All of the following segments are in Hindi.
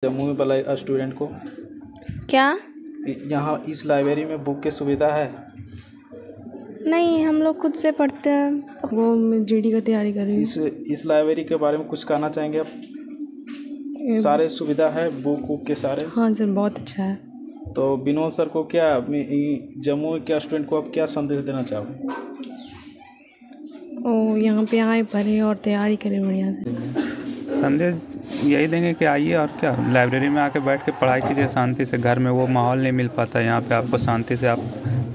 जम्मू में वाला स्टूडेंट को क्या? यहाँ इस लाइब्रेरी में बुक की सुविधा है? नहीं, हम लोग खुद से पढ़ते हैं। वो मैं जीडी का तैयारी कर रही हूँ। इस लाइब्रेरी के बारे में कुछ कहना चाहेंगे आप? सारे सुविधा है बुक के सारे? हाँ सर, बहुत अच्छा है। तो विनोद सर को क्या जम्मू के स्टूडेंट को आप क्या संदेश देना चाहोगे? ओ, यहाँ पे आए, पढ़े और तैयारी करें बढ़िया से। संदेश यही देंगे कि आइए और क्या, लाइब्रेरी में आके बैठ के पढ़ाई कीजिए शांति से। घर में वो माहौल नहीं मिल पाता, यहाँ पे आपको शांति से आप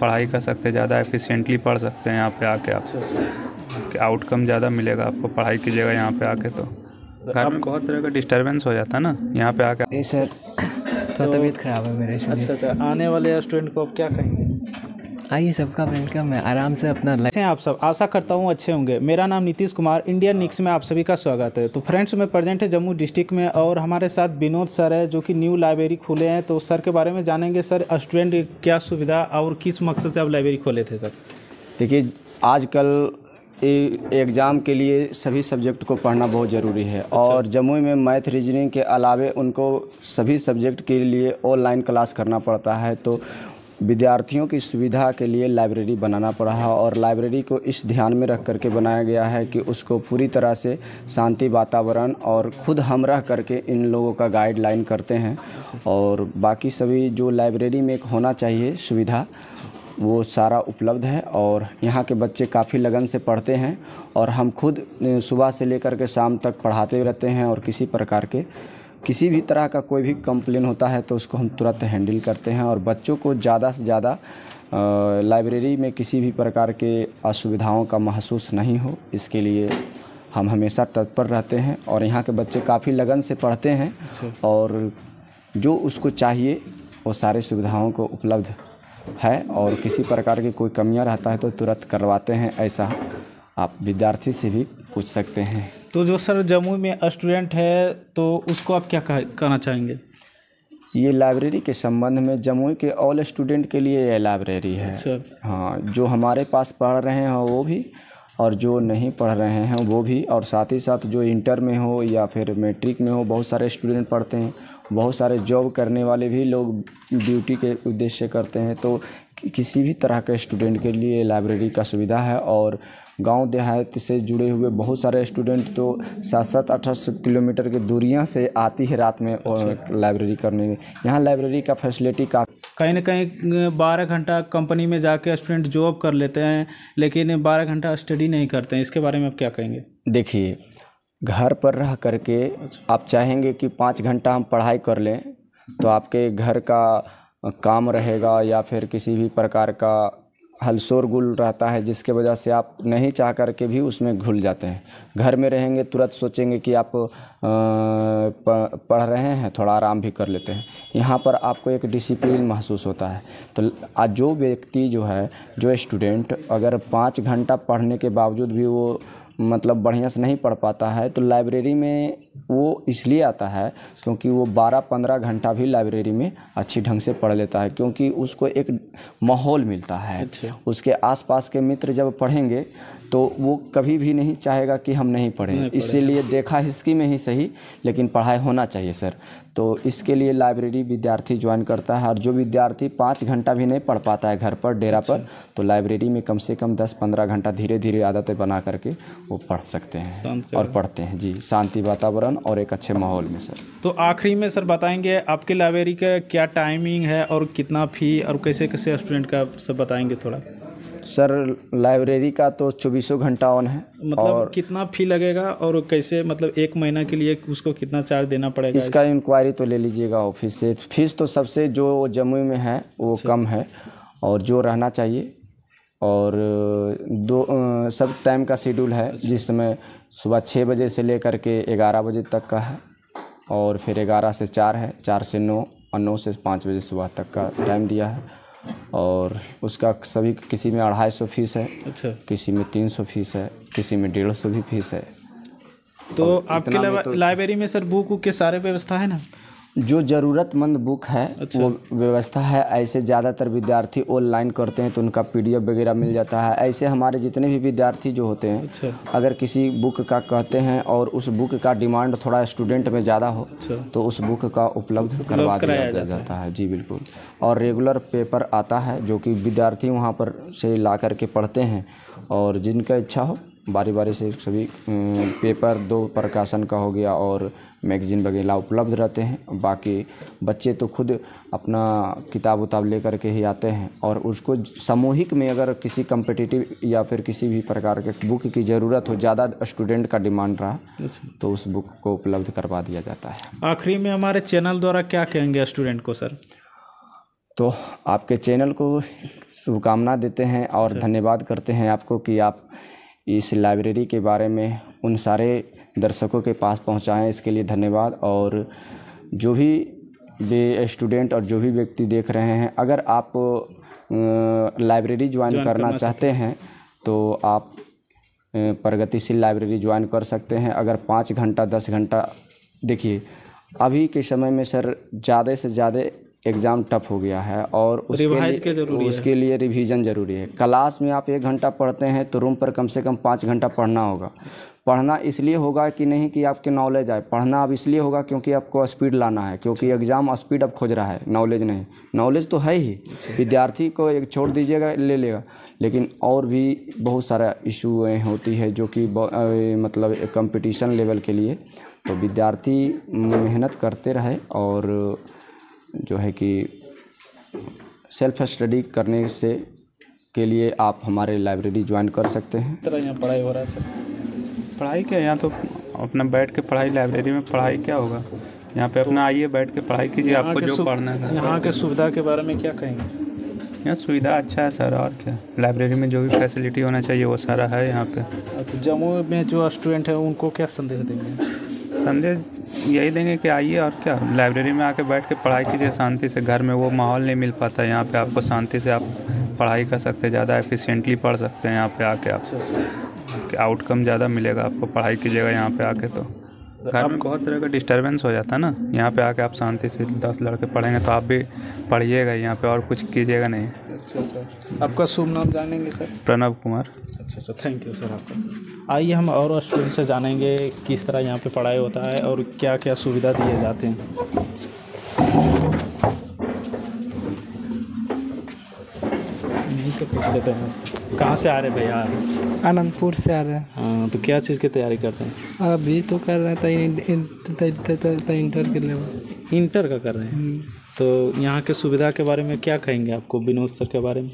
पढ़ाई कर सकते हैं, ज़्यादा एफिशिएंटली पढ़ सकते हैं यहाँ पे आके। आप आउटकम ज़्यादा मिलेगा आपको, पढ़ाई कीजिएगा यहाँ पे आके। तो घर में बहुत तरह का डिस्टर्बेंस हो जाता है ना, यहाँ पे आके। सर थोड़ा तबीयत खराब है मेरे से। अच्छा, आने वाले स्टूडेंट को आप क्या कहेंगे? आइए, सबका वेलकम है, आराम से अपना अच्छे हैं आप सब, आशा करता हूँ अच्छे होंगे। मेरा नाम नीतीश कुमार, इंडियन निक्स में आप सभी का स्वागत है। तो फ्रेंड्स, मैं प्रेजेंट है जम्मू डिस्ट्रिक्ट में और हमारे साथ विनोद सर है जो कि न्यू लाइब्रेरी खोले हैं। तो सर के बारे में जानेंगे। सर, स्टूडेंट क्या सुविधा और किस मकसद से आप लाइब्रेरी खोले थे? सर देखिए, आजकल एग्ज़ाम के लिए सभी सब्जेक्ट को पढ़ना बहुत ज़रूरी है। और जम्मू में मैथ रीजनिंग के अलावे उनको सभी सब्जेक्ट के लिए ऑनलाइन क्लास करना पड़ता है। तो विद्यार्थियों की सुविधा के लिए लाइब्रेरी बनाना पड़ा है और लाइब्रेरी को इस ध्यान में रख करके बनाया गया है कि उसको पूरी तरह से शांति वातावरण और ख़ुद हम रह करके इन लोगों का गाइडलाइन करते हैं। और बाकी सभी जो लाइब्रेरी में एक होना चाहिए सुविधा, वो सारा उपलब्ध है। और यहाँ के बच्चे काफ़ी लगन से पढ़ते हैं और हम खुद सुबह से लेकर के शाम तक पढ़ाते रहते हैं। और किसी भी तरह का कोई भी कंप्लेन होता है तो उसको हम तुरंत हैंडल करते हैं। और बच्चों को ज़्यादा से ज़्यादा लाइब्रेरी में किसी भी प्रकार के असुविधाओं का महसूस नहीं हो, इसके लिए हम हमेशा तत्पर रहते हैं। और यहाँ के बच्चे काफ़ी लगन से पढ़ते हैं और जो उसको चाहिए वो सारे सुविधाओं को उपलब्ध है। और किसी प्रकार की कोई कमियां रहता है तो तुरंत करवाते हैं। ऐसा आप विद्यार्थी से भी पूछ सकते हैं। तो जो सर जम्मू में स्टूडेंट है तो उसको आप क्या कहना चाहेंगे? ये लाइब्रेरी के संबंध में जम्मू के ऑल स्टूडेंट के लिए ये लाइब्रेरी है। अच्छा। हाँ, जो हमारे पास पढ़ रहे हैं वो भी और जो नहीं पढ़ रहे हैं वो भी। और साथ ही साथ जो इंटर में हो या फिर मैट्रिक में हो, बहुत सारे स्टूडेंट पढ़ते हैं। बहुत सारे जॉब करने वाले भी लोग ड्यूटी के उद्देश्य से करते हैं। तो किसी भी तरह के स्टूडेंट के लिए लाइब्रेरी का सुविधा है। और गांव देहात से जुड़े हुए बहुत सारे स्टूडेंट तो 7-8 किलोमीटर की दूरियां से आती है रात में और लाइब्रेरी करने में। यहाँ लाइब्रेरी का फैसिलिटी का कहीं ना कहीं 12 घंटा कंपनी में जाके स्टूडेंट जॉब कर लेते हैं लेकिन 12 घंटा स्टडी नहीं करते हैं। इसके बारे में आप क्या कहेंगे? देखिए, घर पर रह करके आप चाहेंगे कि 5 घंटा हम पढ़ाई कर लें तो आपके घर का काम रहेगा या फिर किसी भी प्रकार का हलशोर गुल रहता है जिसके वजह से आप नहीं चाह करके भी उसमें घुल जाते हैं। घर में रहेंगे तुरंत सोचेंगे कि आप पढ़ रहे हैं, थोड़ा आराम भी कर लेते हैं। यहाँ पर आपको एक डिसिप्लिन महसूस होता है। तो आज जो व्यक्ति जो स्टूडेंट अगर 5 घंटा पढ़ने के बावजूद भी वो मतलब बढ़िया से नहीं पढ़ पाता है तो लाइब्रेरी में वो इसलिए आता है क्योंकि वो 12-15 घंटा भी लाइब्रेरी में अच्छी ढंग से पढ़ लेता है, क्योंकि उसको एक माहौल मिलता है। अच्छा। उसके आसपास के मित्र जब पढ़ेंगे तो वो कभी भी नहीं चाहेगा कि हम नहीं पढ़ें। इसीलिए देखा हिस्की में ही सही, लेकिन पढ़ाई होना चाहिए सर। तो इसके लिए लाइब्रेरी विद्यार्थी ज्वाइन करता है। और जो विद्यार्थी 5 घंटा भी नहीं पढ़ पाता है घर पर डेरा पर, तो लाइब्रेरी में कम से कम 10-15 घंटा धीरे धीरे आदतें बना करके वो पढ़ सकते हैं और पढ़ते हैं जी, शांति वातावरण और एक अच्छे माहौल में सर। तो आखिरी में सर बताएंगे आपके लाइब्रेरी का क्या टाइमिंग है और कितना फ़ी और कैसे कैसे स्टूडेंट का सब बताएंगे थोड़ा? सर, लाइब्रेरी का तो 24 घंटा ऑन है। मतलब और कितना फ़ी लगेगा और कैसे, मतलब 1 महीना के लिए उसको कितना चार्ज देना पड़ेगा? इसका इंक्वायरी तो ले लीजिएगा ऑफिस से। फीस तो सबसे जो जम्मू में है वो कम है और जो रहना चाहिए। और सब टाइम का शेड्यूल है, जिसमें सुबह 6 बजे से लेकर के 11 बजे तक का है। और फिर 11 से 4 है, 4 से 9 और 9 से 5 बजे सुबह तक का टाइम दिया है। और उसका सभी किसी में 250 फीस है। अच्छा। किसी में 300 फीस है, किसी में 150 भी फीस है। तो आपके लाइब्रेरी में सर बुक के सारे व्यवस्था है ना? जो ज़रूरतमंद बुक है अच्छा। वो व्यवस्था है। ऐसे ज़्यादातर विद्यार्थी ऑनलाइन करते हैं तो उनका PDF वगैरह मिल जाता है। ऐसे हमारे जितने भी विद्यार्थी जो होते हैं, अच्छा। अगर किसी बुक का कहते हैं और उस बुक का डिमांड थोड़ा स्टूडेंट में ज़्यादा हो अच्छा। तो उस बुक का उपलब्ध करवा दिया जाता है। जी बिल्कुल। और रेगुलर पेपर आता है जो कि विद्यार्थी वहाँ पर से ला करके पढ़ते हैं, और जिनका इच्छा हो बारी बारी से सभी पेपर 2 प्रकाशन का हो गया और मैगज़ीन वगैरह उपलब्ध रहते हैं। बाकी बच्चे तो खुद अपना किताब उताब लेकर के ही आते हैं, और उसको सामूहिक में अगर किसी कम्पिटिटिव या फिर किसी भी प्रकार के बुक की ज़रूरत हो, ज़्यादा स्टूडेंट का डिमांड रहा तो उस बुक को उपलब्ध करवा दिया जाता है। आखिरी में हमारे चैनल द्वारा क्या कहेंगे स्टूडेंट को सर? तो आपके चैनल को शुभकामना देते हैं और धन्यवाद करते हैं आपको कि आप इस लाइब्रेरी के बारे में उन सारे दर्शकों के पास पहुंचाएं। इसके लिए धन्यवाद। और जो भी स्टूडेंट और जो भी व्यक्ति देख रहे हैं, अगर आप लाइब्रेरी ज्वाइन करना चाहते हैं तो आप प्रगतिशील लाइब्रेरी ज्वाइन कर सकते हैं। अगर 5 घंटा 10 घंटा, देखिए अभी के समय में सर ज़्यादा से ज़्यादा एग्ज़ाम टफ हो गया है और उसके लिए रिवीजन ज़रूरी है। क्लास में आप 1 घंटा पढ़ते हैं तो रूम पर कम से कम 5 घंटा पढ़ना होगा। पढ़ना इसलिए होगा कि नहीं कि आपके नॉलेज आए, पढ़ना अब इसलिए होगा क्योंकि आपको स्पीड लाना है, क्योंकि एग्ज़ाम स्पीड अब खोज रहा है, नॉलेज नहीं। नॉलेज तो है ही, विद्यार्थी को एक छोड़ दीजिएगा ले लेगा, लेकिन और भी बहुत सारा इशू होती है जो कि मतलब कंपटीशन लेवल के लिए। तो विद्यार्थी मेहनत करते रहे और जो है कि सेल्फ स्टडी करने से के लिए आप हमारे लाइब्रेरी ज्वाइन कर सकते हैं। तरह यहाँ पढ़ाई हो रहा है सर? पढ़ाई क्या, यहाँ तो अपना बैठ के पढ़ाई, लाइब्रेरी में पढ़ाई क्या होगा, यहाँ पे अपना आइए बैठ के पढ़ाई कीजिए, आपको जो पढ़ना है। यहाँ के सुविधा के बारे में क्या कहेंगे? यहाँ सुविधा अच्छा है सर, और क्या, लाइब्रेरी में जो भी फैसिलिटी होना चाहिए वो सारा है यहाँ पे। तो जम्मू में जो स्टूडेंट है उनको क्या संदेश देंगे? संदेश यही देंगे कि आइए और क्या, लाइब्रेरी में आके बैठ के पढ़ाई कीजिए शांति से। घर में वो माहौल नहीं मिल पाता, यहाँ पे आपको शांति से आप पढ़ाई कर सकते हैं, ज़्यादा एफिशिएंटली पढ़ सकते हैं यहाँ पे आके। आप आउटकम ज़्यादा मिलेगा आपको, पढ़ाई कीजिएगा यहाँ पे आके। तो घर में बहुत तरह का डिस्टर्बेंस हो जाता है ना, यहाँ पे आके आप शांति से 10 लड़के पढ़ेंगे तो आप भी पढ़िएगा यहाँ पे, और कुछ कीजिएगा नहीं। अच्छा। आपका शुभ नाम जानेंगे सर? प्रणव कुमार। अच्छा, थैंक यू सर आपका। आइए हम और स्टूडेंट से जानेंगे किस तरह यहाँ पे पढ़ाई होता है और क्या क्या सुविधा दिए जाते हैं। यहीं से पूछ लेते हैं, कहाँ से आ रहे भैया? आनंदपुर से आ रहे हैं। हाँ, तो क्या चीज़ की तैयारी करते हैं? अभी तो कर रहे हैं इंटर के लेवल। इंटर का कर रहे हैं। तो यहाँ के सुविधा के बारे में क्या कहेंगे आपको विनोद सर के बारे में?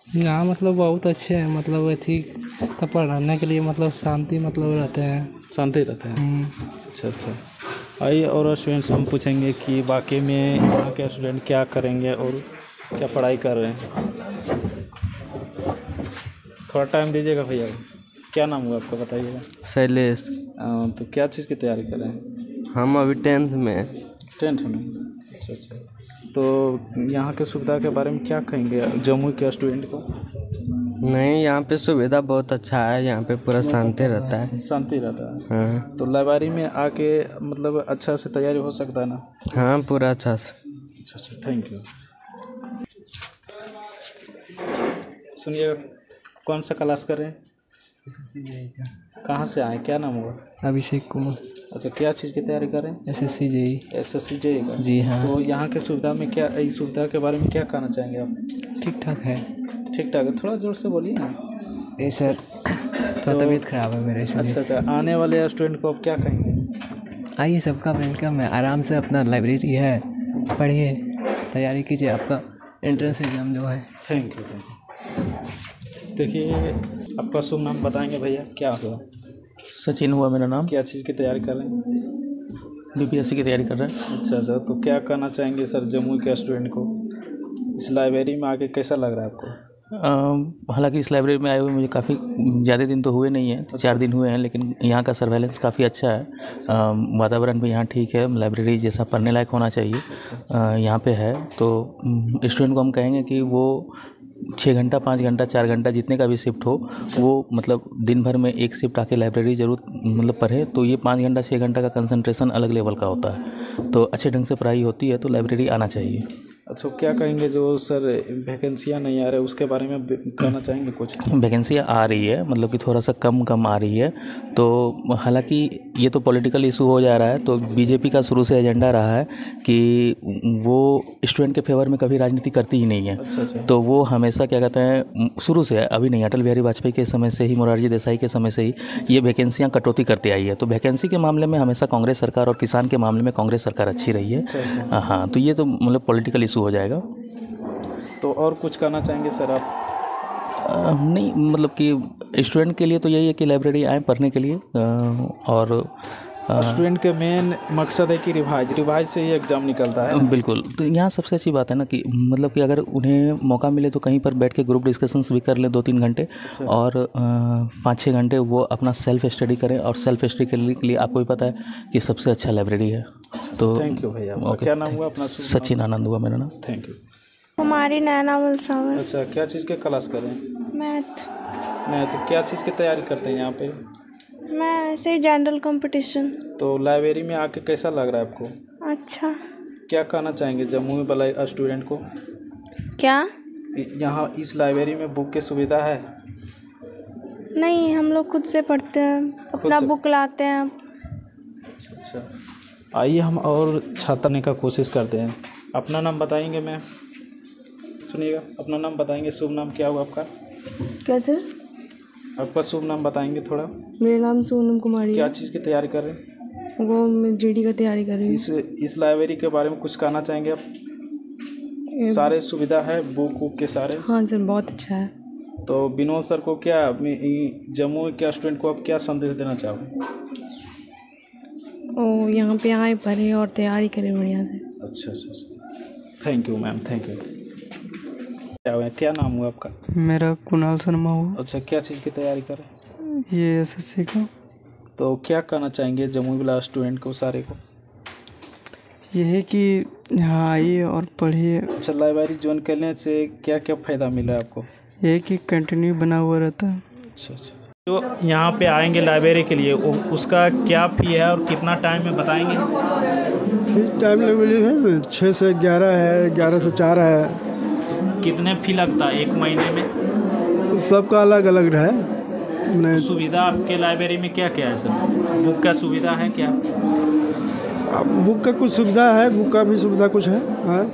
यहाँ मतलब बहुत अच्छे हैं, मतलब अथी तो पढ़ाने के लिए मतलब शांति मतलब रहते हैं, शांति रहते हैं। अच्छा। आइए और स्टूडेंट्स हम पूछेंगे कि वाकई में यहाँ के स्टूडेंट क्या करेंगे और क्या पढ़ाई कर रहे हैं। थोड़ा टाइम दीजिएगा भैया। क्या नाम हुआ आपका, बताइएगा? शैलेश। तो क्या चीज़ की तैयारी कर रहे हैं? हम अभी 10th में। 10th में? अच्छा। तो यहाँ के सुविधा के बारे में क्या कहेंगे जम्मू के स्टूडेंट को? नहीं, यहाँ पे सुविधा बहुत अच्छा है, यहाँ पे पूरा शांति रहता है। शांति रहता है। हाँ। तो लाइब्रेरी में आके मतलब अच्छा से तैयारी हो सकता है ना? हाँ, पूरा अच्छा से। अच्छा, थैंक यू। सुनिए, कौन सा क्लास कर रहे हैं? कहाँ से आए, क्या नाम हुआ? अभिषेक कुमार। अच्छा, क्या चीज़ की तैयारी कर रहे हैं? SSC JEE। SSC JEE का? जी हाँ। तो यहाँ के सुविधा में क्या, इस सुविधा के बारे में क्या कहना चाहेंगे आप? ठीक ठाक है। ठीक ठाक है, थोड़ा जोर से बोलिए ना। ए सर, थोड़ा तबीयत ख़राब है मेरे इसलिए। अच्छा। आने वाले स्टूडेंट को आप क्या कहेंगे? आइए, सबका वेलकम है। आराम से अपना लाइब्रेरी है, पढ़िए, तैयारी कीजिए, आपका एंट्रेंस एग्ज़ाम जो है। Thank you. देखिए, आपका शुभ नाम बताएंगे भैया, क्या हुआ? सचिन हुआ मेरा नाम। क्या चीज़ की तैयारी कर रहे हैं? BPSC की तैयारी कर रहे हैं। अच्छा। तो क्या कहना चाहेंगे सर जम्मू के स्टूडेंट को? इस लाइब्रेरी में आके कैसा लग रहा है आपको? हालांकि इस लाइब्रेरी में आए हुए मुझे काफ़ी ज़्यादा दिन तो हुए नहीं हैं, 4 दिन हुए हैं, लेकिन यहाँ का सर्वेलेंस काफ़ी अच्छा है। वातावरण भी यहाँ ठीक है, लाइब्रेरी जैसा पढ़ने लायक होना चाहिए यहाँ पे है। तो स्टूडेंट को हम कहेंगे कि वो 6 घंटा 5 घंटा 4 घंटा जितने का भी शिफ्ट हो वो मतलब दिन भर में एक शिफ्ट आके लाइब्रेरी ज़रूर मतलब पढ़े, तो ये 5 घंटा 6 घंटा का कंसंट्रेशन अलग लेवल का होता है, तो अच्छे ढंग से पढ़ाई होती है, तो लाइब्रेरी आना चाहिए। अच्छा, क्या कहेंगे जो सर वैकेंसियाँ नहीं आ रहे उसके बारे में कहना चाहेंगे कुछ? वैकेंसियाँ आ रही है, मतलब कि थोड़ा सा कम आ रही है, तो हालांकि ये तो पॉलिटिकल इशू हो जा रहा है, तो बीजेपी का शुरू से एजेंडा रहा है कि वो स्टूडेंट के फेवर में कभी राजनीति करती ही नहीं है। अच्छा। तो वो हमेशा क्या कहते हैं, शुरू से, अभी नहीं, अटल बिहारी वाजपेयी के समय से ही, मोरारजी देसाई के समय से ही ये वैकेंसियाँ कटौती करती आई है। तो वैकेंसी के मामले में हमेशा कांग्रेस सरकार और किसान के मामले में कांग्रेस सरकार अच्छी रही है। हाँ, तो ये तो मतलब पॉलिटिकल इशू हो जाएगा। तो और कुछ कहना चाहेंगे सर आप? नहीं, मतलब कि स्टूडेंट के लिए तो यही है कि लाइब्रेरी आए पढ़ने के लिए, और स्टूडेंट के मेन मकसद है कि रिवाइज से ही एग्ज़ाम निकलता है। बिल्कुल, तो यहाँ सबसे अच्छी बात है ना कि मतलब कि अगर उन्हें मौका मिले तो कहीं पर बैठ के ग्रुप डिस्कशंस भी कर लें 2-3 घंटे, और 5-6 घंटे वो अपना सेल्फ स्टडी करें, और सेल्फ स्टडी करने के लिए आपको भी पता है कि सबसे अच्छा लाइब्रेरी है। तो थैंक यू भैया। क्या नाम हुआ अपना? सचिन आनंद हुआ मेरा नाम। Thank you. कुमारी नैना वलसावर। अच्छा, क्या चीज़ के क्लास करें? मैथ। तो क्या चीज़ की तैयारी करते हैं यहाँ पे? मैं ऐसे ही जनरल कंपटीशन। तो लाइब्रेरी में आके कैसा लग रहा है आपको? अच्छा। क्या कहना चाहेंगे जम्मू वाला स्टूडेंट को? क्या यहाँ इस लाइब्रेरी में बुक की सुविधा है? नहीं, हम लोग खुद से पढ़ते हैं, अपना बुक लाते हैं। अच्छा, आइए हम और छात्रने का कोशिश करते हैं। अपना नाम बताएंगे मैम? सुनिएगा, अपना नाम बताएंगे। शुभ नाम क्या हुआ आपका? क्या सर? आपका शुभ नाम बताएंगे थोड़ा? मेरा नाम सोनम कुमारी। क्या चीज़ की तैयारी कर रहे हैं? वो मैं जीडी का तैयारी कर रही हूँ। इस लाइब्रेरी के बारे में कुछ कहना चाहेंगे आप? सारे सुविधा है, बुक के सारे? हाँ सर, बहुत अच्छा है। तो विनोद सर को क्या, जम्मू के स्टूडेंट को आप क्या संदेश देना चाहोगे? ओ, यहाँ पे आए, पढ़े और तैयारी करें बढ़िया से। अच्छा। Thank you ma'am, thank you. क्या नाम हुआ आपका? मेरा कुणाल शर्मा हुआ। अच्छा, क्या चीज़ की तैयारी कर रहे हैं? ये एसएससी का। तो क्या कहना चाहेंगे जम्मू वाला स्टूडेंट को, सारे को? ये है कि यहाँ आइए और पढ़िए। अच्छा, लाइब्रेरी ज्वाइन करने से क्या क्या फ़ायदा मिला है आपको? ये कि कंटिन्यू बना हुआ रहता है। अच्छा। तो यहाँ पे आएंगे लाइब्रेरी के लिए, उसका क्या फ़ी है और कितना टाइम में बताएंगे? फीस टाइम लाइब्रेरी है 6 से 11 है, 11 से 4 है। कितने फ़ी लगता है एक महीने में? सबका अलग अलग है। सुविधा आपके लाइब्रेरी में क्या क्या है सर? बुक का सुविधा है क्या? बुक का कुछ सुविधा है, बुक का भी सुविधा कुछ है। हाँ।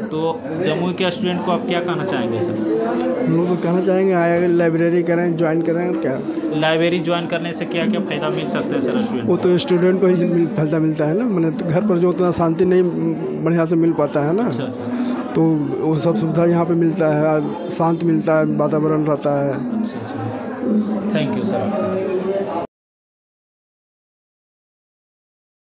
तो जम्मू के स्टूडेंट को आप क्या कहना चाहेंगे सर? हम लोग तो कहना चाहेंगे आए लाइब्रेरी करें, ज्वाइन करें। और क्या लाइब्रेरी ज्वाइन करने से क्या क्या फ़ायदा मिल सकता है सर स्टूडेंट? वो तो स्टूडेंट को ही फायदा मिलता है ना, मैंने तो घर पर जो उतना शांति नहीं बढ़िया से मिल पाता है ना। अच्छा। तो वो सब सुविधा यहाँ पे मिलता है, शांत मिलता है, वातावरण रहता है। अच्छा। Thank you sir.